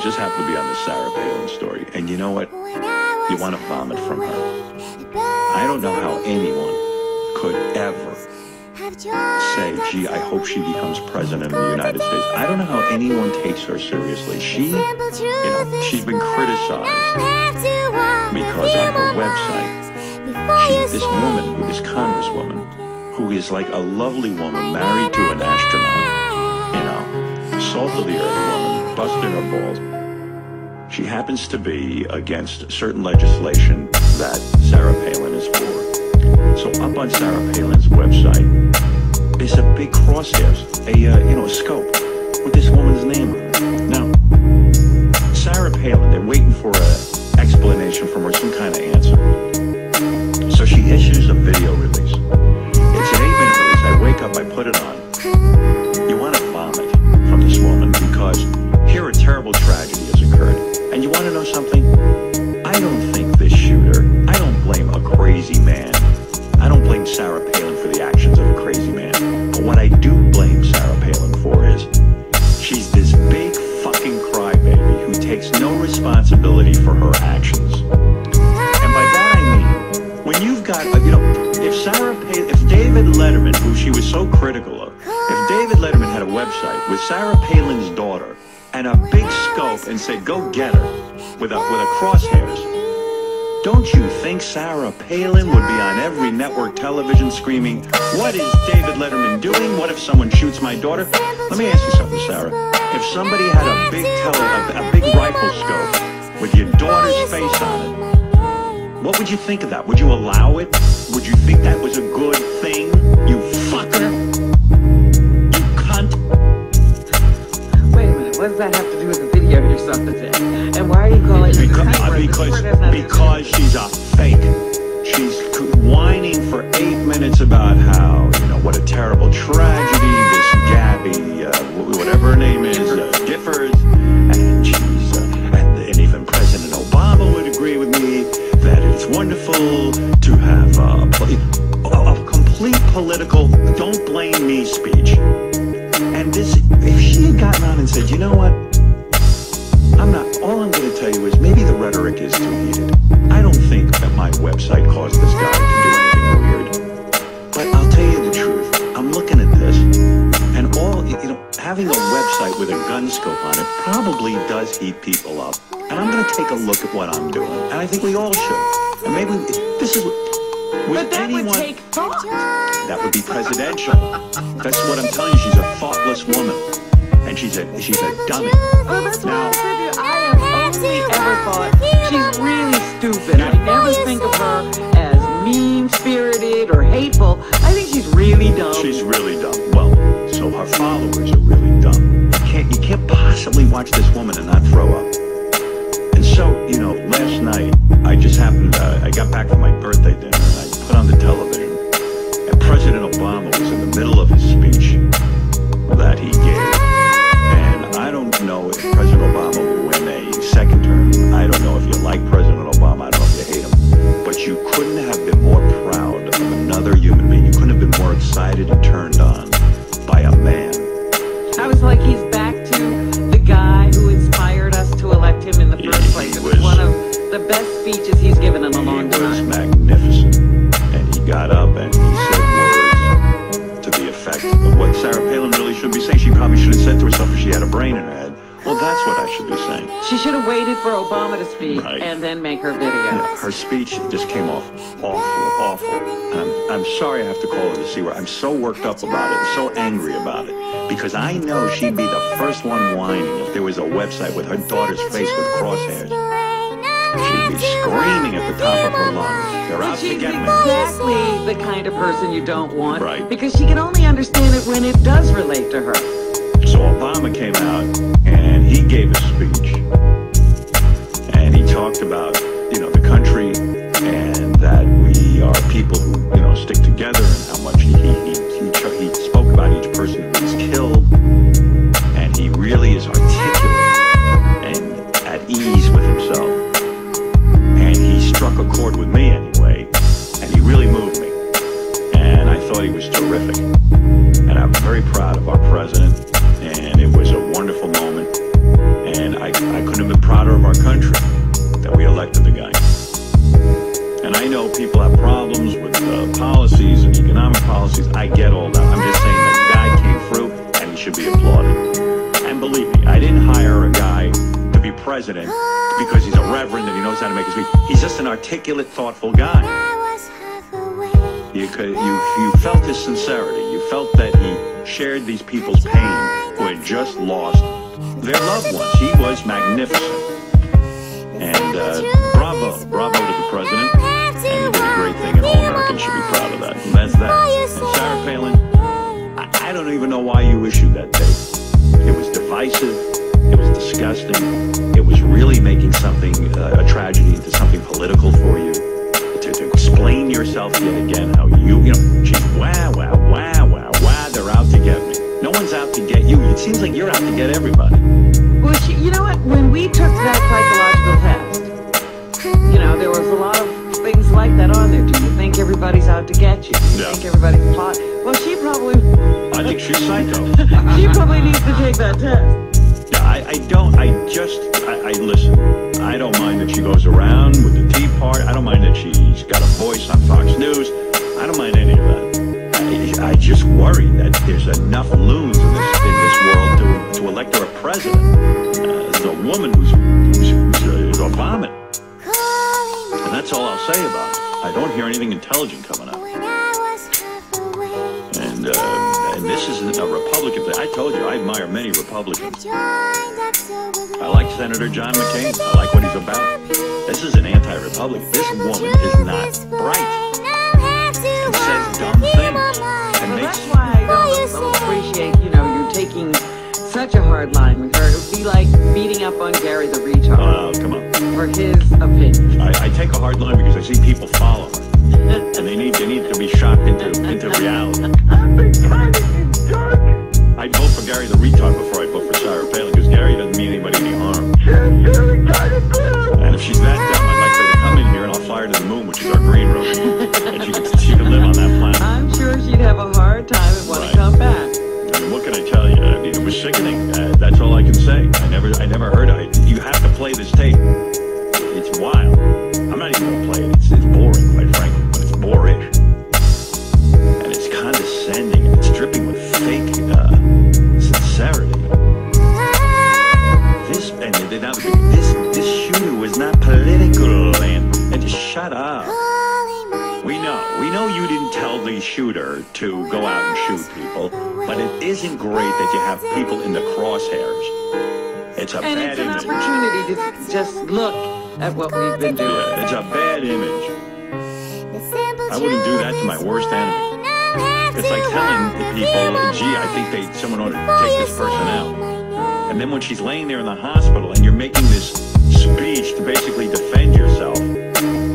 just happened to be on the Sarah Palin story, and you know what? You want to vomit from her. I don't know how anyone could ever say, gee, I hope she becomes president of the United States. I don't know how anyone takes her seriously. She's been criticized because on her website, this woman, this congresswoman, who is like a lovely woman married to an astronaut, salt of the earth woman, busting her balls. She happens to be against certain legislation that Sarah Palin is for. So up on Sarah Palin's website is a big crosshairs, a scope with this woman's name on it. Now, Sarah Palin, they're waiting for an explanation from her, some kind of answer. So she issues a video release. It's an 8-minute release. I wake up, I put it on. You want to vomit from this woman because here a terrible tragedy has occurred. And you want to know something? I don't think this shooter, I don't blame a crazy man. I don't blame Sarah Palin for the actions of a crazy man. But what I do blame Sarah Palin for is she's this big fucking crybaby who takes no responsibility for her actions. And by that I mean, when you've got, if David Letterman, who she was so critical of, if David Letterman had a website with Sarah Palin's daughter and a big scope and said, go get her with a crosshairs, don't you think Sarah Palin would be on every network television screaming, what is David Letterman doing? What if someone shoots my daughter? Let me ask you something, Sarah. If somebody had a big rifle scope with your daughter's face on it, what would you think of that? Would you allow it? Would you think that was a good thing? You fucker! You cunt! Wait a minute, what does that have to do with the video you're submitting? And why are you calling it because she's a fake. She's whining for 8 minutes about how, what a terrible tragedy, this Gabby, whatever her name is, Giffords, and she's, and even President Obama would agree with me that it's wonderful to have a complete political, don't blame me speech. And this, if she had gotten on and said, you know what? All I'm going to tell you is maybe the rhetoric is too heated. I don't think that my website caused this guy to do anything weird. But I'll tell you the truth. I'm looking at this, and having a website with a gun scope on it probably does heat people up. And I'm going to take a look at what I'm doing. And I think we all should. And maybe this is... But that would take thought. That would be presidential. That's what I'm telling you. She's a thoughtless woman. And she's a dummy. Oh, that's what I said to you. I have only ever thought she's really stupid. I never think of her as mean-spirited or hateful. I think she's really dumb. She's really dumb. Well, so her followers are really dumb. You can't possibly watch this woman and not throw up. And so, last night, I just happened, I got back from my birthday dinner and I put on the television. And President Obama was in the middle of his speech that he gave. I don't know if President Obama will win a second term. I don't know if you like President Obama. I don't know if you hate him. But you couldn't have been more proud of another human being. You couldn't have been more excited and turned on by a man. I was like, he's back to the guy who inspired us to elect him in the first place. It was one of the best speeches he's given in a long time. He was magnificent. And he got up and he said words to the effect of what Sarah Palin really should be saying. She probably should have said to herself if she had a brain in her head, well, that's what I should be saying. She should have waited for Obama to speak and then make her video. Yeah, her speech just came off awful. I'm sorry I have to call her the C word. I'm so worked up about it, and so angry about it, because I know she'd be the first one whining if there was a website with her daughter's face with crosshairs. She'd be screaming at the top of her lungs. They're out to get me. She's exactly the kind of person you don't want, because she can only understand it when it does relate to her. So Obama came out and he gave a speech, and he talked about, the country, and that we are people who, stick together, and how much he spoke about each person who was killed, and he really is articulate and at ease with himself. And he struck a chord with me anyway, and he really moved me, and I thought he was terrific. And I'm very proud of our president, and it was a wonderful moment, and I couldn't country that we elected the guy. And I know people have problems with policies and economic policies. I get all that. I'm just saying that guy came through and he should be applauded. And believe me, I didn't hire a guy to be president because he's a reverend and he knows how to make his speech. He's just an articulate, thoughtful guy. You felt his sincerity. You felt that he shared these people's pain who had just lost their loved ones. He was magnificent. And bravo to the president. And he did a great thing, and all Americans should be proud of that. And that's that. And Sarah Palin, I don't even know why you issued that tape. It was divisive. It was disgusting. It was really making something, a tragedy, into something political for you. To explain yourself yet again, how you know, geez, wow, they're out to get me. No one's out to get you. It seems like you're out to get everybody. Well, you know what? When we took that psychological test, you know, there was a lot of things like that on there. Do you think everybody's out to get you? Do you think everybody's plot? Well, she probably... I think she's psycho. She probably needs to take that test. Yeah, listen, I don't mind that she goes around with the Tea Party. I don't mind that she's got a voice on Fox News. I don't mind any of that. I just worry that there's enough loons in this world to elect her a president. There's a woman who's a vomit. And that's all I'll say about it. I don't hear anything intelligent coming out. And this isn't a Republican thing. I told you, I admire many Republicans. I like Senator John McCain. I like what he's about. This is an anti-Republican. This woman is not bright. And says dumb things. And that's why I don't appreciate, you know, you're taking such a hard line with her. It would be like beating up on Gary the retard. Oh, come on. For his opinion. I take a hard line because I see people follow her. And they need to be shocked into reality. I'd vote for Gary the retard before I'd vote for Sarah Palin, because Gary doesn't mean anybody any harm. And if she's that dumb, I'd like her to come in here and I'll fly her to the moon, which is our green room. And she could live on that planet. I'm sure she'd have a hard time and want to come back. I mean, what can I tell you? I mean, it was sickening. That's all I can say. I never heard of it. You have to play this tape. It's wild. I'm not even going to play it. It's boring, quite frankly, but it's boorish. And it's condescending, and it's dripping with fake sincerity. This shooter was not political, and just shut up. We know you didn't tell the shooter to go out and shoot people, but it isn't great that you have people in the crosshairs. It's a bad image. And it's an opportunity to just look at what we've been doing. Yeah, it's a bad image. I wouldn't do that to my worst enemy. It's like telling people, gee, I think someone ought to take this person out. And then when she's laying there in the hospital and you're making this speech to basically defend yourself,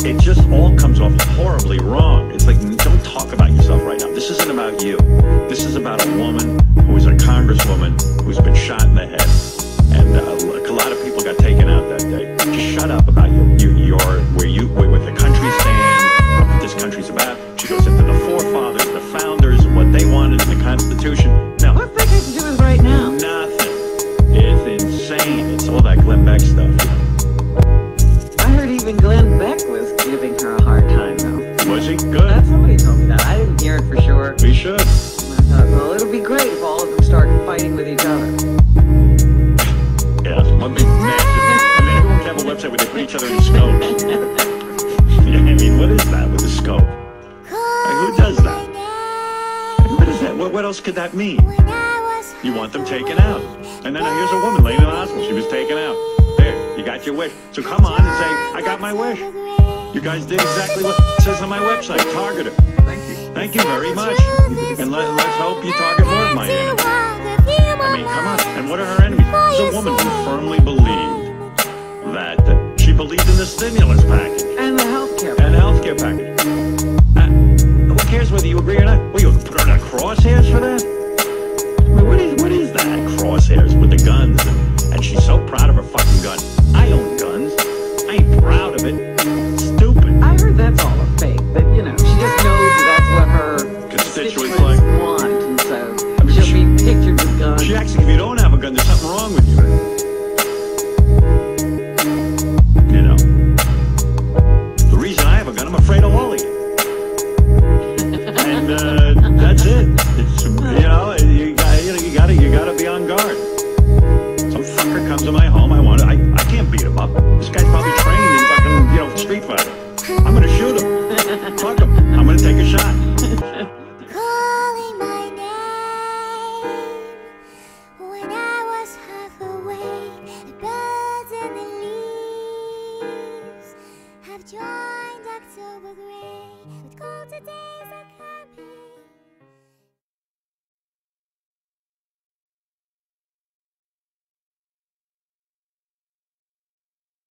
it just all comes off horribly wrong. It's like, don't talk about yourself right now. This isn't about you. This is about a woman who is a congresswoman who's been shot in the head. And a lot of people got taken out that day. Just shut up about where the country stands, what this country's about. She goes into the forefathers, the founders, and what they wanted in the Constitution. No. What's that got to do with right now? Nothing. It's insane. It's all that Glenn Beck stuff. I heard even Glenn Beck was giving her a hard time, though. Was he? Good. Somebody told me that. I didn't hear it for sure. We should. And I thought, well, it'll be great if all of them start fighting with each other. Yeah, one big massive. And then everyone can have a website where they put each other in scopes. Yeah, I mean, what is that with the scope? Like, who does that? What is that? What else could that mean? You want them taken out. And then here's a woman laying in the hospital. She was taken out. There, you got your wish. So come on and say, I got my wish. You guys did exactly what it says on my website. Target her. Thank you. Thank you very much. And let's hope you target more of my enemies. I mean, come on. And what are her enemies? There's a woman who firmly believed that she believed in the stimulus package. And the healthcare package. And the healthcare package. Who cares whether you agree or not? Well, you put her in crosshairs for that? I mean, what is that? Crosshairs with the guns. And she's so proud of her fucking gun. I own guns. I ain't proud of it. It's stupid. I heard that's all a fake. But, you know, she just knows that's what her constituents want. And so she'll be pictured with guns. She acts like if you don't have a gun, there's something wrong with you. That's it. It's, you gotta be on guard. Some fucker comes to my home. I can't beat him up. This guy's probably trained in fucking, Street Fighter. I'm gonna shoot him. Fuck him. I'm gonna take a shot. Calling my name when I was half awake. The birds and the leaves have joined October gray. But cold days are coming.